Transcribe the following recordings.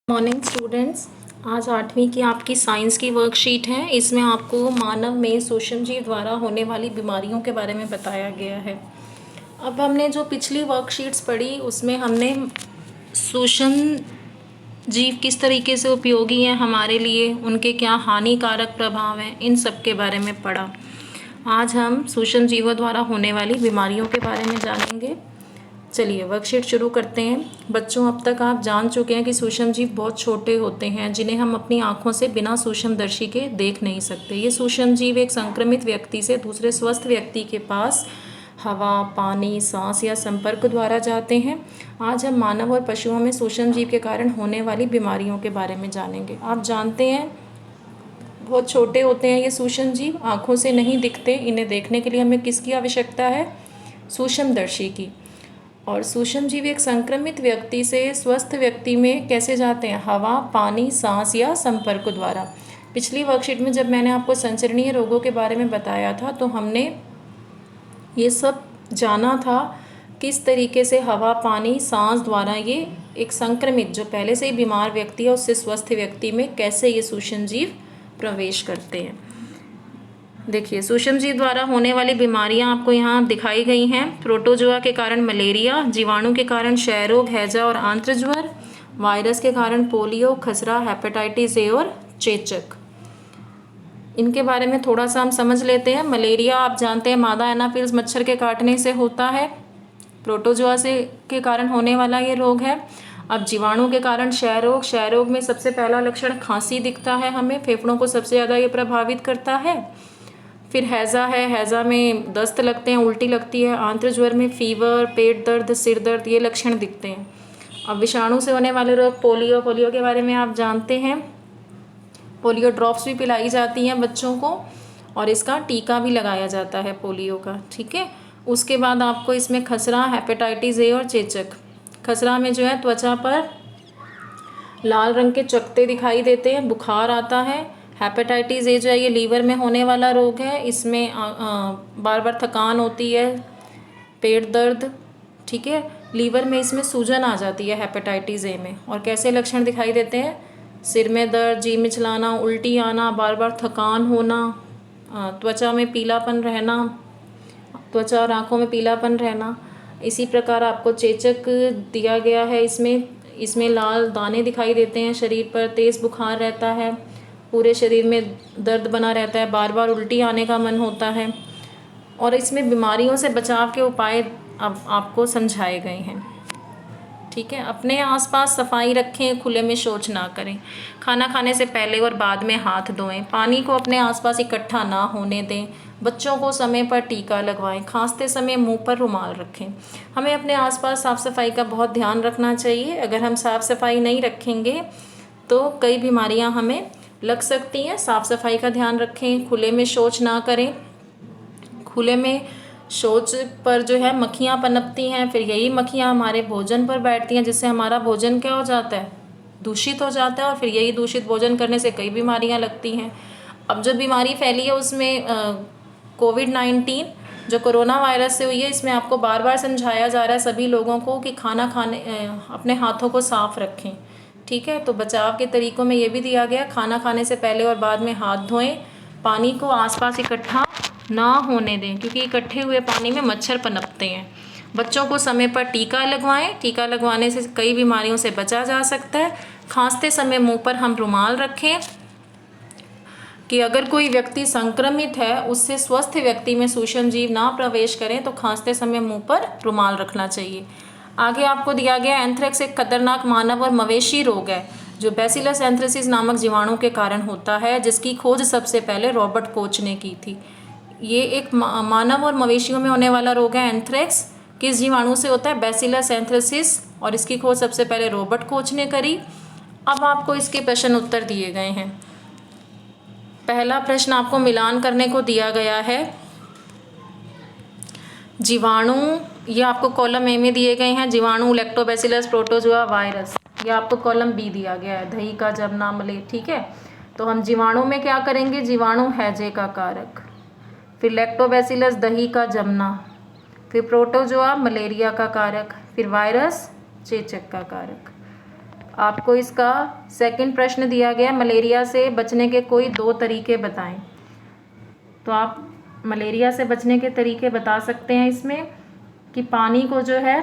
Morning students. आज 8वीं की आपकी साइंस की वर्कशीट है। इसमें आपको मानव में सूक्ष्म जीव द्वारा होने वाली बीमारियों के बारे में बताया गया है। अब हमने जो पिछली वर्कशीट्स पढ़ी उसमें हमने सूक्ष्म जीव किस तरीके से उपयोगी हैं हमारे लिए, उनके क्या हानिकारक प्रभाव हैं, इन सब के बारे में पढ़ा। आज हम सूक्ष्म जीवों द्वारा होने वाली बीमारियों के बारे में जानेंगे। चलिए वर्कशीट शुरू करते हैं। बच्चों, अब तक आप जान चुके हैं कि सूक्ष्म जीव बहुत छोटे होते हैं जिन्हें हम अपनी आंखों से बिना सूक्ष्मदर्शी के देख नहीं सकते। ये सूक्ष्म जीव एक संक्रमित व्यक्ति से दूसरे स्वस्थ व्यक्ति के पास हवा, पानी, सांस या संपर्क द्वारा जाते हैं। आज हम मानव और पशुओं में सूक्ष्म जीव के कारण होने वाली बीमारियों के बारे में जानेंगे। आप जानते हैं बहुत छोटे होते हैं ये सूक्ष्म जीव, आँखों से नहीं दिखते। इन्हें देखने के लिए हमें किसकी आवश्यकता है? सूक्ष्मदर्शी की। और सूक्ष्म जीव एक संक्रमित व्यक्ति से स्वस्थ व्यक्ति में कैसे जाते हैं? हवा, पानी, सांस या संपर्क द्वारा। पिछली वर्कशीट में जब मैंने आपको संचरणीय रोगों के बारे में बताया था तो हमने ये सब जाना था किस तरीके से हवा, पानी, सांस द्वारा ये एक संक्रमित जो पहले से ही बीमार व्यक्ति है उससे स्वस्थ व्यक्ति में कैसे ये सूक्ष्म जीव प्रवेश करते हैं। देखिए, सूक्ष्म जीव द्वारा होने वाली बीमारियां आपको यहाँ दिखाई गई हैं। प्रोटोजोआ के कारण मलेरिया, जीवाणु के कारण क्षय रोग, हैजा और आंत्रज्वर, वायरस के कारण पोलियो, खसरा, हेपेटाइटिस ए और चेचक। इनके बारे में थोड़ा सा हम समझ लेते हैं। मलेरिया आप जानते हैं मादा एनाफिल्स मच्छर के काटने से होता है। प्रोटोजोआ से के कारण होने वाला ये रोग है। अब जीवाणु के कारण क्षय रोग। क्षय रोग में सबसे पहला लक्षण खांसी दिखता है हमें, फेफड़ों को सबसे ज़्यादा ये प्रभावित करता है। फिर हैज़ा है, हैज़ा में दस्त लगते हैं, उल्टी लगती है। आंत्रज्वर में फीवर, पेट दर्द, सिर दर्द, ये लक्षण दिखते हैं। अब विषाणु से होने वाले रोग, पोलियो। पोलियो के बारे में आप जानते हैं, पोलियो ड्रॉप्स भी पिलाई जाती हैं बच्चों को और इसका टीका भी लगाया जाता है पोलियो का, ठीक है। उसके बाद आपको इसमें खसरा, हेपेटाइटिस ए और चेचक। खसरा में जो है त्वचा पर लाल रंग के चकत्ते दिखाई देते हैं, बुखार आता है। हेपेटाइटिस ए जो है ये लीवर में होने वाला रोग है। इसमें बार बार थकान होती है, पेट दर्द, ठीक है। लीवर में इसमें सूजन आ जाती है हेपेटाइटिस ए में। और कैसे लक्षण दिखाई देते हैं? सिर में दर्द, जी मिचलाना, उल्टी आना, बार बार थकान होना, त्वचा में पीलापन रहना, त्वचा और आँखों में पीलापन रहना। इसी प्रकार आपको चेचक दिया गया है। इसमें लाल दाने दिखाई देते हैं शरीर पर, तेज़ बुखार रहता है, पूरे शरीर में दर्द बना रहता है, बार बार उल्टी आने का मन होता है। और इसमें बीमारियों से बचाव के उपाय अब आपको समझाए गए हैं, ठीक है। अपने आसपास सफाई रखें, खुले में शौच ना करें, खाना खाने से पहले और बाद में हाथ धोएं, पानी को अपने आसपास इकट्ठा ना होने दें, बच्चों को समय पर टीका लगवाएं, खांसते समय मुंह पर रुमाल रखें। हमें अपने आसपास साफ़ सफाई का बहुत ध्यान रखना चाहिए। अगर हम साफ़ सफाई नहीं रखेंगे तो कई बीमारियां हमें लग सकती हैं। साफ़ सफाई का ध्यान रखें, खुले में शौच ना करें। खुले में शौच पर जो है मक्खियाँ पनपती हैं, फिर यही मक्खियाँ हमारे भोजन पर बैठती हैं जिससे हमारा भोजन क्या हो जाता है? दूषित हो जाता है। और फिर यही दूषित भोजन करने से कई बीमारियां लगती हैं। अब जो बीमारी फैली है उसमें कोविड-19 जो कोरोना वायरस से हुई है, इसमें आपको बार बार समझाया जा रहा है सभी लोगों को कि खाना खाने अपने हाथों को साफ रखें, ठीक है। तो बचाव के तरीकों में ये भी दिया गया, खाना खाने से पहले और बाद में हाथ धोएं, पानी को आसपास इकट्ठा ना होने दें क्योंकि इकट्ठे हुए पानी में मच्छर पनपते हैं। बच्चों को समय पर टीका लगवाएं, टीका लगवाने से कई बीमारियों से बचा जा सकता है। खांसते समय मुंह पर हम रुमाल रखें कि अगर कोई व्यक्ति संक्रमित है उससे स्वस्थ व्यक्ति में सूक्ष्म जीव ना प्रवेश करें तो खांसते समय मुंह पर रुमाल रखना चाहिए। आगे आपको दिया गया एंथ्रेक्स एक खतरनाक मानव और मवेशी रोग है जो बैसिलस एंथ्रेसिस नामक जीवाणु के कारण होता है, जिसकी खोज सबसे पहले रॉबर्ट कोच ने की थी। ये एक मानव और मवेशियों में होने वाला रोग है। एंथ्रेक्स किस जीवाणु से होता है? बैसिलस एंथ्रेसिस, और इसकी खोज सबसे पहले रॉबर्ट कोच ने करी। अब आपको इसके प्रश्न उत्तर दिए गए हैं। पहला प्रश्न आपको मिलान करने को दिया गया है। जीवाणु, ये आपको कॉलम ए में दिए गए हैं, जीवाणु, लैक्टोबैसिलस, प्रोटोजोआ, वायरस। ये आपको कॉलम बी दिया गया है, दही का जमना, मले, ठीक है। तो हम जीवाणु में क्या करेंगे? जीवाणु हैजे का कारक, फिर लैक्टोबैसिलस दही का जमना, फिर प्रोटोजोआ मलेरिया का कारक, फिर वायरस चेचक का कारक। आपको इसका सेकंड प्रश्न दिया गया, मलेरिया से बचने के कोई 2 तरीके बताएं। तो आप मलेरिया से बचने के तरीके बता सकते हैं इसमें कि पानी को जो है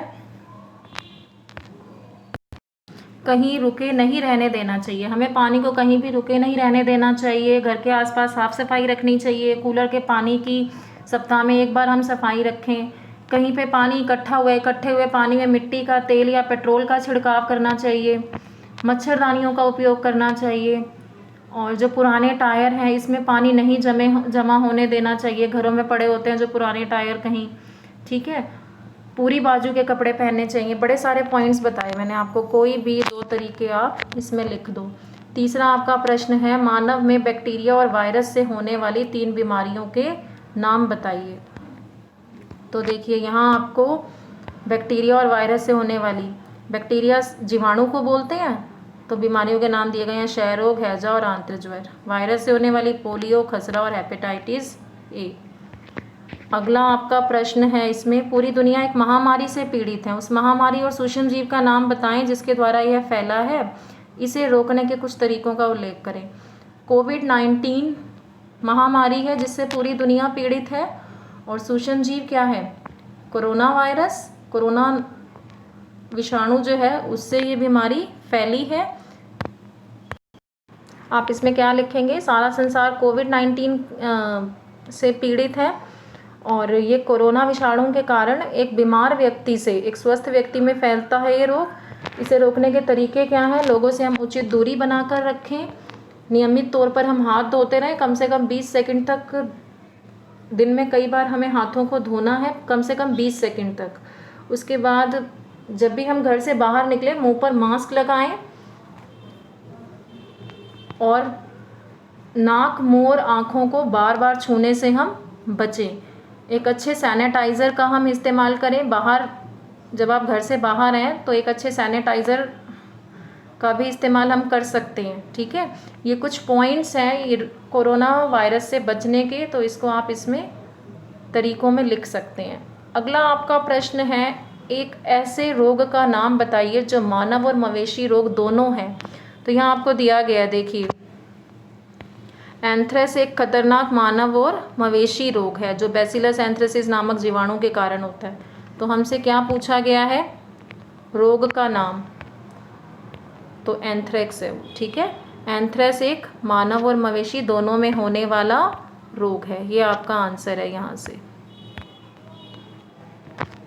कहीं रुके नहीं रहने देना चाहिए। हमें पानी को कहीं भी रुके नहीं रहने देना चाहिए। घर के आसपास साफ़ सफाई रखनी चाहिए। कूलर के पानी की सप्ताह में 1 बार हम सफाई रखें। कहीं पे पानी इकट्ठे हुए पानी में मिट्टी का, तेल या पेट्रोल का छिड़काव करना चाहिए। मच्छरदानियों का उपयोग करना चाहिए। और जो पुराने टायर हैं इसमें पानी नहीं जमा होने देना चाहिए। घरों में पड़े होते हैं जो पुराने टायर कहीं, ठीक है। पूरी बाजू के कपड़े पहनने चाहिए। बड़े सारे पॉइंट्स बताए मैंने आपको, कोई भी 2 तरीके आप इसमें लिख दो। तीसरा आपका प्रश्न है, मानव में बैक्टीरिया और वायरस से होने वाली 3 बीमारियों के नाम बताइए। तो देखिए यहाँ आपको बैक्टीरिया और वायरस से होने वाली, बैक्टीरिया जीवाणु को बोलते हैं, तो बीमारियों के नाम दिए गए हैं क्षय रोग, हैजा और आंत्रज्वर। वायरस से होने वाली पोलियो, खसरा और हेपेटाइटिस ए। अगला आपका प्रश्न है इसमें, पूरी दुनिया एक महामारी से पीड़ित है, उस महामारी और सूक्ष्म जीव का नाम बताएं जिसके द्वारा यह फैला है, इसे रोकने के कुछ तरीकों का उल्लेख करें। कोविड-19 महामारी है जिससे पूरी दुनिया पीड़ित है, और सूक्ष्म जीव क्या है? कोरोना वायरस, कोरोना विषाणु जो है उससे ये बीमारी फैली है। आप इसमें क्या लिखेंगे? सारा संसार कोविड-19 से पीड़ित है और ये कोरोना विषाणु के कारण एक बीमार व्यक्ति से एक स्वस्थ व्यक्ति में फैलता है ये रोग। इसे रोकने के तरीके क्या हैं? लोगों से हम उचित दूरी बनाकर रखें, नियमित तौर पर हम हाथ धोते रहें, कम से कम 20 सेकंड तक, दिन में कई बार हमें हाथों को धोना है, कम से कम 20 सेकंड तक। उसके बाद जब भी हम घर से बाहर निकले मुंह पर मास्क लगाएं और नाक, मुंह और आँखों को बार बार छूने से हम बचें। एक अच्छे सैनिटाइज़र का हम इस्तेमाल करें। बाहर जब आप घर से बाहर आएँ तो एक अच्छे सैनिटाइज़र का भी इस्तेमाल हम कर सकते हैं, ठीक है। ये कुछ पॉइंट्स हैं ये कोरोना वायरस से बचने के, तो इसको आप इसमें तरीकों में लिख सकते हैं। अगला आपका प्रश्न है, एक ऐसे रोग का नाम बताइए जो मानव और मवेशी रोग दोनों हैं। तो यहाँ आपको दिया गया, देखिए एंथ्रेक्स एक खतरनाक मानव और मवेशी रोग है जो बैसिलस एंथ्रेसिस नामक जीवाणु के कारण होता है। तो हमसे क्या पूछा गया है? रोग का नाम, तो एंथ्रेक्स है, ठीक है। एंथ्रेक्स एक मानव और मवेशी दोनों में होने वाला रोग है, ये आपका आंसर है यहाँ से,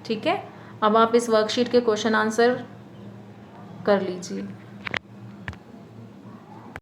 ठीक है। अब आप इस वर्कशीट के क्वेश्चन आंसर कर लीजिए।